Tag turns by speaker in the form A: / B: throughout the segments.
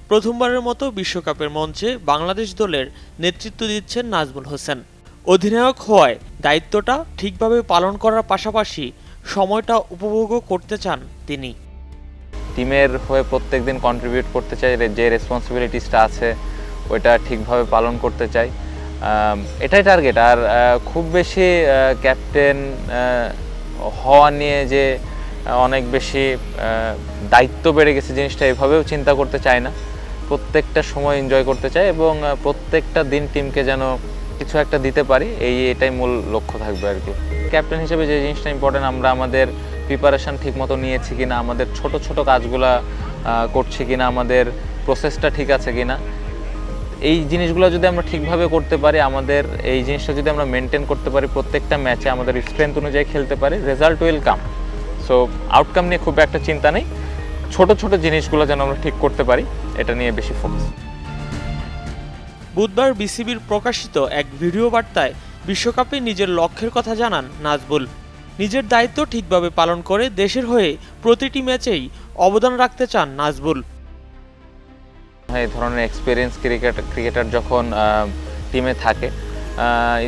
A: প্রথমবারের মতো বিশ্বকাপের মঞ্চে বাংলাদেশ দলের নেতৃত্ব দিচ্ছেন নাজমুল হোসেন। অধিনায়ক হওয়ায় দায়িত্বটা ঠিকভাবে পালন করার পাশাপাশি সময়টা উপভোগও করতে চান তিনি।
B: টিমের হয়ে প্রত্যেকদিন কন্ট্রিবিউট করতে চাই, যে রেসপন্সিবিলিটিসটা আছে ওইটা ঠিকভাবে পালন করতে চাই, এটাই টার্গেট। আর খুব বেশি ক্যাপ্টেন হওয়া নিয়ে যে অনেক বেশি দায়িত্ব বেড়ে গেছে জিনিসটা এভাবেও চিন্তা করতে চাই না। প্রত্যেকটা সময় এনজয় করতে চাই এবং প্রত্যেকটা দিন টিমকে যেন কিছু একটা দিতে পারি, এটাই মূল লক্ষ্য থাকবে আর কি। ক্যাপ্টেন হিসেবে যে জিনিসটা ইম্পর্টেন্ট, আমরা আমাদের প্রিপারেশান ঠিকমতো নিয়েছি কিনা, আমাদের ছোট ছোট কাজগুলা করছি কিনা, আমাদের প্রসেসটা ঠিক আছে কিনা, এই জিনিসগুলো যদি আমরা ঠিকভাবে করতে পারি, আমাদের এই জিনিসটা যদি আমরা মেনটেন করতে পারি, প্রত্যেকটা ম্যাচে আমাদের স্ট্রেংথ অনুযায়ী খেলতে পারি, result will come. So outcome নিয়ে খুব একটা চিন্তা নেই, ছোট ছোট জিনিসগুলো যেন আমরা ঠিক করতে পারি, এটা নিয়ে বেশি ফোকাস।
A: বুধবার বিসিবির প্রকাশিত এক ভিডিও বার্তায় বিশ্বকাপে নিজের লক্ষ্যের কথা জানান নাজমুল। নিজের দায়িত্ব ঠিকভাবে পালন করে দেশের হয়ে প্রতিটি ম্যাচেই অবদান রাখতে চান নাজমুল।
B: এই ধরনের এক্সপিরিয়েন্স ক্রিকেটার যখন টিমে থাকে,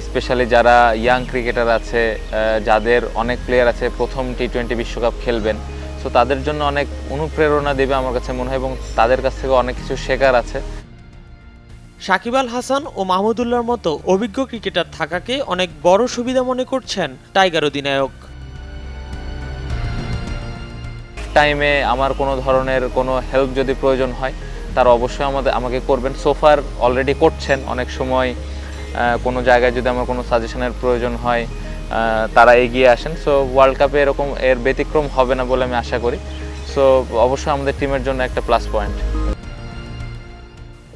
B: স্পেশালি যারা ইয়াং ক্রিকেটার আছে, যাদের অনেক প্লেয়ার আছে প্রথম টি-20 বিশ্বকাপ খেলবেন, সো তাদের জন্য অনেক অনুপ্রেরণা দেবে আমার কাছে মনে হয়, এবং তাদের কাছ থেকে অনেক কিছু শেখার আছে।
A: সাকিব আল হাসান ও মাহমুদুল্লাহর মতো অভিজ্ঞ ক্রিকেটার থাকাকে অনেক বড় সুবিধা মনে করছেন টাইগার অধিনায়ক।
B: টাইমে আমার কোনো ধরনের কোনো হেল্প যদি প্রয়োজন হয়, তার অবশ্যই আমাকে করবেন। সোফার অলরেডি করছেন। অনেক সময় কোনো জায়গায় যদি আমার কোনো সাজেশনের প্রয়োজন হয়, তারা এগিয়ে আসেন। সো ওয়ার্ল্ড কাপে এরকম এর ব্যতিক্রম হবে না বলে আমি আশা করি। সো অবশ্যই আমাদের টিমের জন্য একটা প্লাস পয়েন্ট।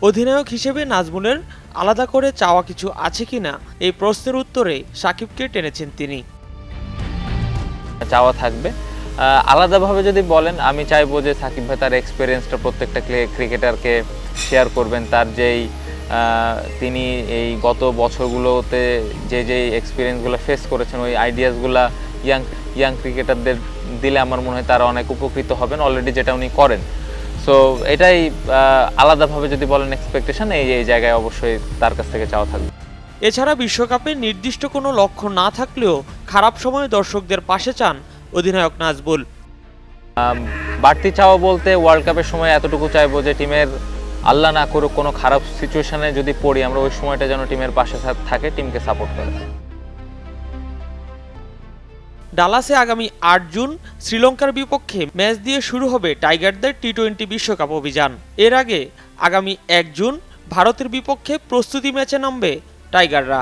A: অধিনায়ক হিসেবে নাজমুলের আলাদা করে চাওয়া কিছু আছে কিনা, এই প্রশ্নের উত্তরে সাকিবকে টেনেছেন তিনি।
B: চাওয়া থাকবে। আলাদাভাবে যদি বলেন, আমি চাইবো যে সাকিব ভাই তার এক্সপিরিয়েন্সটা প্রত্যেকটা ক্রিকেটারকে শেয়ার করবেন। তার যেই তিনি এই গত বছরগুলোতে যে এক্সপিরিয়েন্সগুলো ফেস করেছেন, ওই আইডিয়াসগুলো ইয়াং ক্রিকেটারদের দিলে আমার মনে হয় তারা অনেক উপকৃত হবেন, অলরেডি যেটা উনি করেন। সো এটাই আলাদাভাবে যদি বলেন এক্সপেকটেশন, এই জায়গায় অবশ্যই তার কাছ থেকে চাওয়া থাকবে।
A: এছাড়া বিশ্বকাপে নির্দিষ্ট কোনো লক্ষ্য না থাকলেও খারাপ সময়ে দর্শকদের পাশে চান অধিনায়ক নাজমুল।
B: বাড়তি চাওয়া বলতে ওয়ার্ল্ড কাপের সময় এতটুকু চাইবো যে টিমের আল্লাহ না করুক কোনো খারাপ সিচুয়েশনে যদি পড়ি, আমরা ওই সময়টা যেন টিমের পাশে থাকে, টিমকে সাপোর্ট করে।
A: ডালাসে আগামী ৮ জুন শ্রীলঙ্কার বিপক্ষে ম্যাচ দিয়ে শুরু হবে টাইগারদের টি-20 বিশ্বকাপ অভিযান। এর আগে আগামী ১ জুন ভারতের বিপক্ষে প্রস্তুতি ম্যাচে নামবে টাইগাররা।